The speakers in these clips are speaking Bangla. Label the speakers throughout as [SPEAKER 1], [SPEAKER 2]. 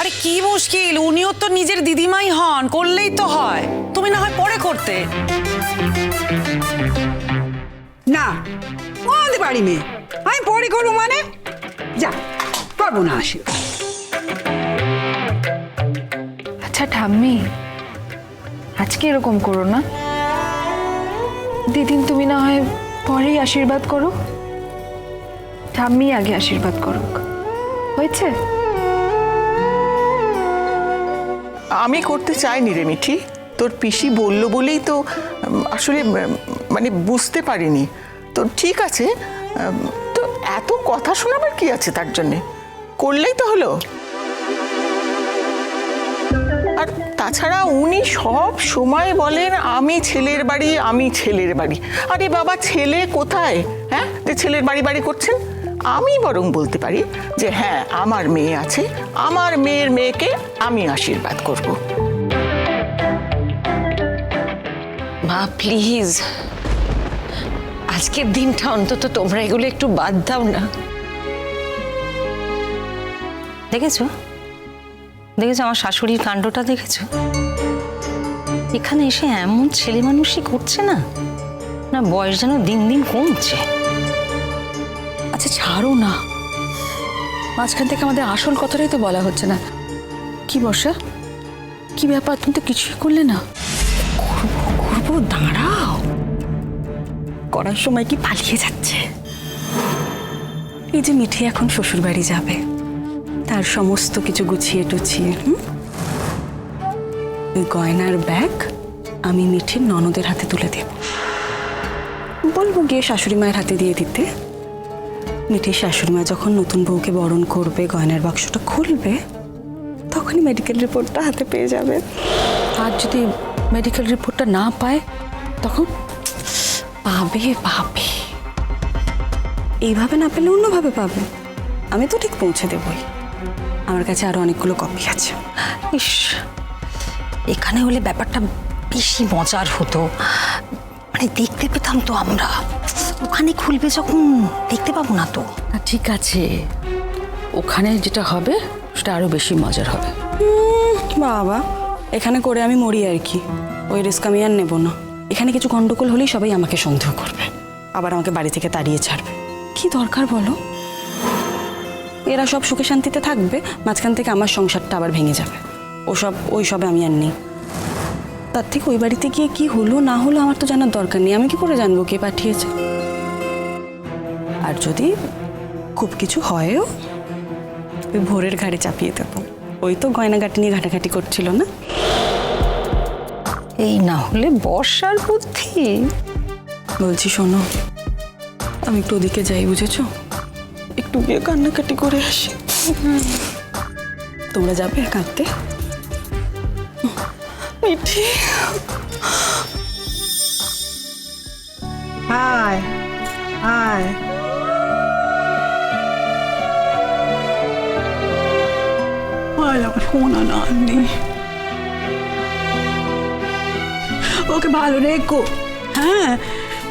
[SPEAKER 1] আরে কি মুশকিল, উনিও তো নিজের দিদিমাই হন, করলেই তো হয়। তুমি না হয় পরে করতে।
[SPEAKER 2] না, আমাদের বাড়ি মেয়ে, আমি পরে করবো মানে? যা, পারবো না আসি।
[SPEAKER 3] আচ্ছা ঠাম্মি, আজকে এরকম করো না। দিদিন তুমি না হয় পরেই আশীর্বাদ করো, ঠাম্মি আগে আশীর্বাদ করুক, হয়েছে?
[SPEAKER 4] আমি করতে চাইনি রে মিঠি, তোর পিসি বলল বলেই তো আসলে মানে বুঝতে পারিনি। তো ঠিক আছে, তো এত কথা শোনাবার কি আছে, তার জন্যে করলেই তো হলো। আর তাছাড়া উনি সব সময় বলেন আমি ছেলের বাড়ি, আমি ছেলের বাড়ি। আরে বাবা, ছেলে কোথায়? হ্যাঁ, যে ছেলের বাড়ি বাড়ি করছেন? আমি বরং বলতে পারি যে হ্যাঁ, আমার মেয়ে আছে, আমার মেয়ের মেয়েকে আমি আশীর্বাদ করব।
[SPEAKER 1] মা প্লিজ, আজকের দিনটা অন্তত তোমরা এগুলো একটু বাদ দাও না। দেখেছো দেখেছো আমার শাশুড়ির কাণ্ডটা দেখেছো? এখানে এসে এমন ছেলে মানুষই করছে না, না বয়স যেন দিন দিন কমছে।
[SPEAKER 5] আচ্ছা ছাড়ো না, মাঝখান থেকে আমাদের আসল কথাটাই তো বলা হচ্ছে না। কি বর্ষা, কি ব্যাপার? তুমি তো কিছুই করলে না।
[SPEAKER 6] করবো, দাঁড়াও। করার সময় কি পালিয়ে যাচ্ছে? এই যে মিঠি এখন শ্বশুর বাড়ি যাবে, তার সমস্ত কিছু গুছিয়ে টুছিয়ে ওই গয়নার ব্যাগ আমি মিঠির ননদের হাতে তুলে দেব। বলবো গিয়ে শাশুড়ি মায়ের হাতে দিয়ে দিতে। মিঠির শাশুড়ি মা যখন নতুন বউকে বরণ করবে, গয়নার বাক্সটা খুলবে, তখনই মেডিকেল রিপোর্টটা হাতে পেয়ে যাবে।
[SPEAKER 5] আর যদি মেডিকেল রিপোর্টটা না পায় তখন?
[SPEAKER 6] পাবে পাবে, এইভাবে না পেলে অন্যভাবে পাবে। আমি তো ঠিক পৌঁছে দেবই, আমার কাছে আরো অনেকগুলো কপি আছে।
[SPEAKER 1] ইস, এখানে হলে ব্যাপারটা বেশি মজার হতো, মানে দেখতে পেতাম তো আমরা। ওখানে খুলবে যখন দেখতে পাবো না তো।
[SPEAKER 5] ঠিক আছে, ওখানে যেটা হবে সেটা আরো বেশি মজার হবে।
[SPEAKER 6] বাবা, এখানে করে আমি মরি আর কি, ওই রিস্ক আমি আর নেবো না। এখানে কিছু গন্ডগোল হলেই সবাই আমাকে সন্দেহ করবে, আবার আমাকে বাড়ি থেকে তাড়িয়ে ছাড়বে। কি দরকার বলো? এরা সব সুখে শান্তিতে থাকবে, মাঝখান থেকে আমার সংসারটা আবার ভেঙে যাবে। ওই সবে আমি আর নেই। তার থেকে ওই বাড়িতে গিয়ে কি হলো না হলো আমার তো জানার দরকার নেই। আমি কি করে জানবো কে পাঠিয়েছে? আর যদি খুব কিছু হয়ও, ওই ভোরের ঘাড়ে চাপিয়ে দেবো। ওই তো গয়নাগাটি নিয়ে ঘাটাঘাটি করছিল না?
[SPEAKER 1] এই না হলে বর্ষার বুদ্ধি।
[SPEAKER 6] বলছি শোনো, আমি একটু ওদিকে যাই, বুঝেছো? একটু গিয়ে কান্নাকাটি করে আসি। তোমরা যাবে কাঁদতে? মিঠি,
[SPEAKER 2] আয় আয়, শোনা না, ওকে ভালো রেখো। হ্যাঁ,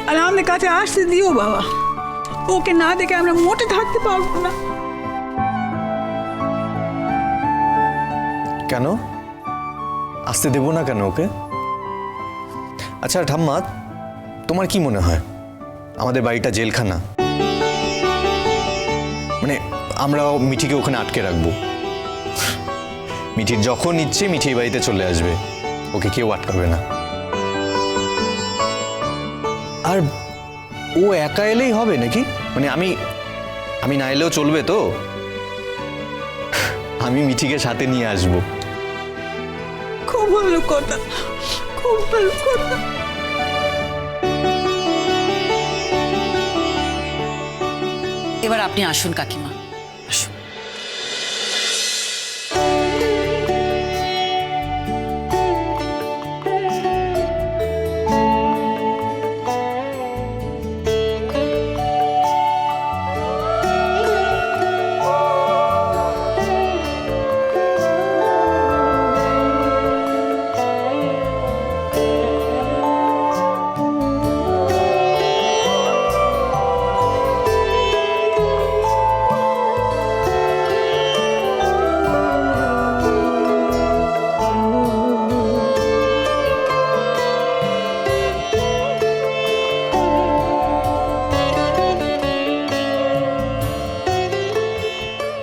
[SPEAKER 2] আর আমাদের কাছে আসতে দিও বাবা, ওকে না দেখে আমরা মোটে থাকতে পারবো না।
[SPEAKER 7] কেন আসতে দেবো না কেন ওকে? আচ্ছা ঠাম্মা, তোমার কি মনে হয় আমাদের বাড়িটা জেলখানা? মানে আমরা মিঠিকে ওখানে আটকে রাখবো? মিঠির যখন ইচ্ছে মিঠি বাড়িতে চলে আসবে, ওকে কেউ আটকাবে না। আর ও একা এলেই হবে নাকি? মানে আমি না এলেও চলবে তো? আমি মিঠিকে সাথে নিয়ে আসবো।
[SPEAKER 2] খুব ভালো কথা, খুব ভালো কথা।
[SPEAKER 5] এবার আপনি আসুন কাকিমা, আসুন।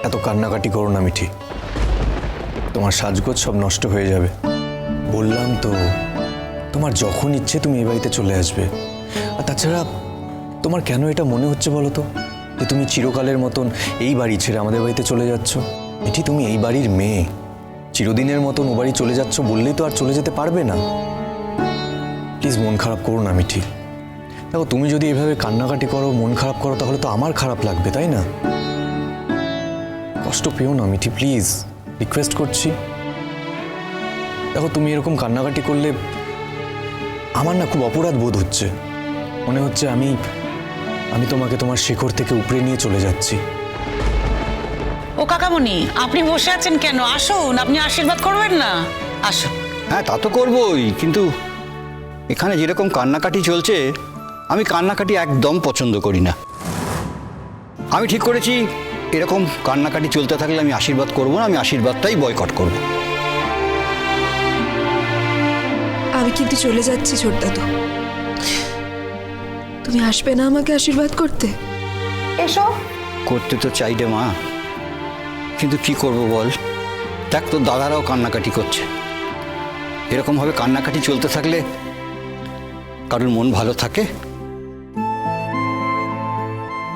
[SPEAKER 7] এত কান্নাকাটি করো না মিঠি, তোমার সাজগোজ সব নষ্ট হয়ে যাবে। বললাম তো, তোমার যখন ইচ্ছে তুমি এই বাড়িতে চলে আসবে। আর তাছাড়া তোমার কেন এটা মনে হচ্ছে বলো তো, যে তুমি চিরকালের মতন এই বাড়ি ছেড়ে আমাদের বাড়িতে চলে যাচ্ছ? মিঠি, তুমি এই বাড়ির মেয়ে, চিরদিনের মতন ও বাড়ি চলে যাচ্ছ বললেই তো আর চলে যেতে পারবে না। প্লিজ মন খারাপ করো না মিঠি। দেখো, তুমি যদি এভাবে কান্নাকাটি করো, মন খারাপ করো, তাহলে তো আমার খারাপ লাগবে, তাই না? কষ্ট পেও না মিঠি, প্লিজ রিকোয়েস্ট করছি। দেখো, তুমি এরকম কান্নাকাটি করলে আমার না খুব অপরাধ বোধ হচ্ছে। মনে হচ্ছে আমি তোমাকে তোমার শিখর থেকে উপরে নিয়ে চলে যাচ্ছি।
[SPEAKER 8] ও কাকামণি, আপনি বসে আছেন কেন? আসুন, আপনি আশীর্বাদ করবেন না? আসুন।
[SPEAKER 9] হ্যাঁ, তা তো করবই, কিন্তু এখানে যেরকম কান্নাকাটি চলছে, আমি কান্নাকাটি একদম পছন্দ করি না। আমি ঠিক করেছি, এরকম কান্নাকাটি চলতে থাকলে আমি আশীর্বাদ করব না, আমি আশীর্বাদটাই বয়কট করব।
[SPEAKER 3] আমি কিন্তু চলে যাচ্ছি ছোট দাদু। তুমি আসবে না আমাকে আশীর্বাদ করতে? এসো।
[SPEAKER 9] করতে তো চাই রে মা, কিন্তু কি করব বল? দেখ, তোর দাদারাও কান্নাকাটি করছে। এরকমভাবে কান্নাকাটি চলতে থাকলে কারোর মন ভালো থাকে?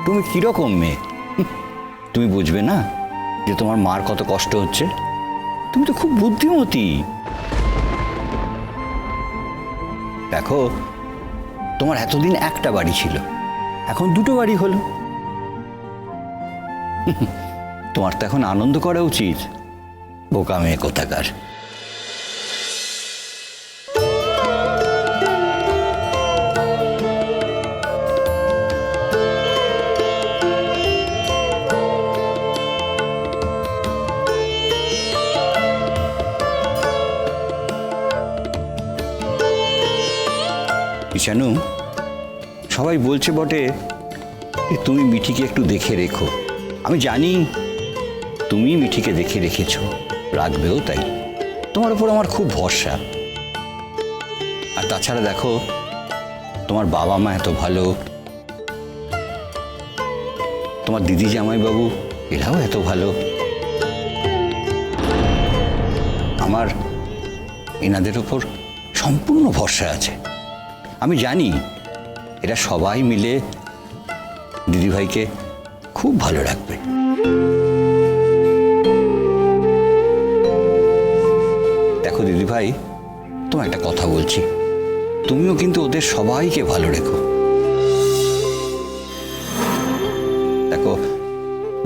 [SPEAKER 9] তুমি কিরকম মেয়ে, তুমি বুঝবে না যে তোমার মার কত কষ্ট হচ্ছে? তুমি তো খুব বুদ্ধিমতী। দেখো, তোমার এতদিন একটা বাড়ি ছিল, এখন দুটো বাড়ি হলো। তোমার তো এখন আনন্দ করা উচিত, বোকা মেয়ে কোথাকার। জানো, সবাই বলছে বটে যে তুমি মিঠিকে একটু দেখে রেখো। আমি জানি তুমি মিঠিকে দেখে রেখেছো, রাখবেও তাই। তোমার উপর আমার খুব ভরসা। আর তাছাড়া দেখো, তোমার বাবা মা এত ভালো, তোমার দিদি জামাইবাবু এরাও এত ভালো। আমার এনাদের ওপর সম্পূর্ণ ভরসা আছে। আমি জানি এরা সবাই মিলে দিদিভাইকে খুব ভালো রাখবে। দেখো দিদিভাই, তোমার একটা কথা বলছি, তুমিও কিন্তু ওদের সবাইকে ভালো রেখো। দেখো,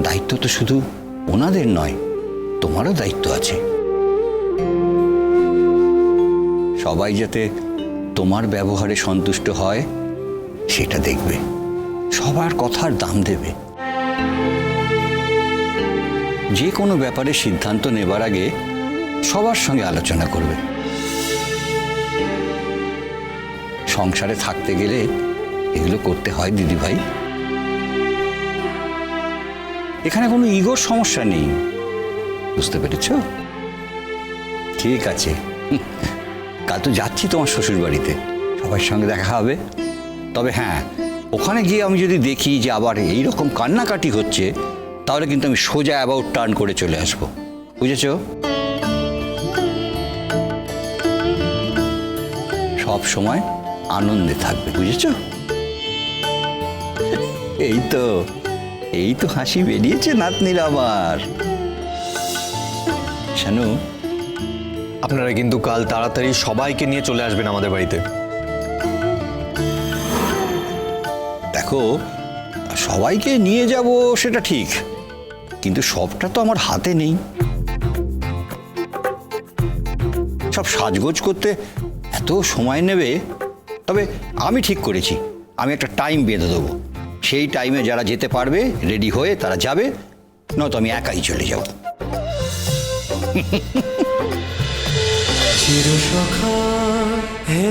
[SPEAKER 9] দায়িত্ব তো শুধু ওনাদের নয়, তোমারও দায়িত্ব আছে। সবাই যাতে তোমার ব্যবহারে সন্তুষ্ট হয় সেটা দেখবে, সবার কথার দাম দেবে। যে কোনো ব্যাপারে সিদ্ধান্ত নেবার আগে সবার সঙ্গে আলোচনা করবে। সংসারে থাকতে গেলে এগুলো করতে হয় দিদিভাই। এখানে কোনো ইগোর সমস্যা নেই, বুঝতে পেরেছ? ঠিক আছে, কাল তো যাচ্ছি তোমার শ্বশুর বাড়িতে, সবার সঙ্গে দেখা হবে। তবে হ্যাঁ, ওখানে গিয়ে আমি যদি দেখি যে আবার এইরকম কান্নাকাটি হচ্ছে, তাহলে কিন্তু আমি সোজা অ্যাবাউট টার্ন করে চলে আসবো, বুঝেছ? সব সময় আনন্দে থাকবে, বুঝেছ? এই তো হাসি বেরিয়েছে নাতনির আবার। শানু,
[SPEAKER 7] আপনারা কিন্তু কাল তাড়াতাড়ি সবাইকে নিয়ে চলে আসবেন আমাদের বাড়িতে।
[SPEAKER 9] দেখো, সবাইকে নিয়ে যাব সেটা ঠিক, কিন্তু সবটা তো আমার হাতে নেই। সব সাজগোজ করতে এত সময় নেবে। তবে আমি ঠিক করেছি, আমি একটা টাইম বেঁধে দেবো, সেই টাইমে যারা যেতে পারবে রেডি হয়ে তারা যাবে, নয়তো আমি একাই চলে যাব।
[SPEAKER 10] চিরসখা হে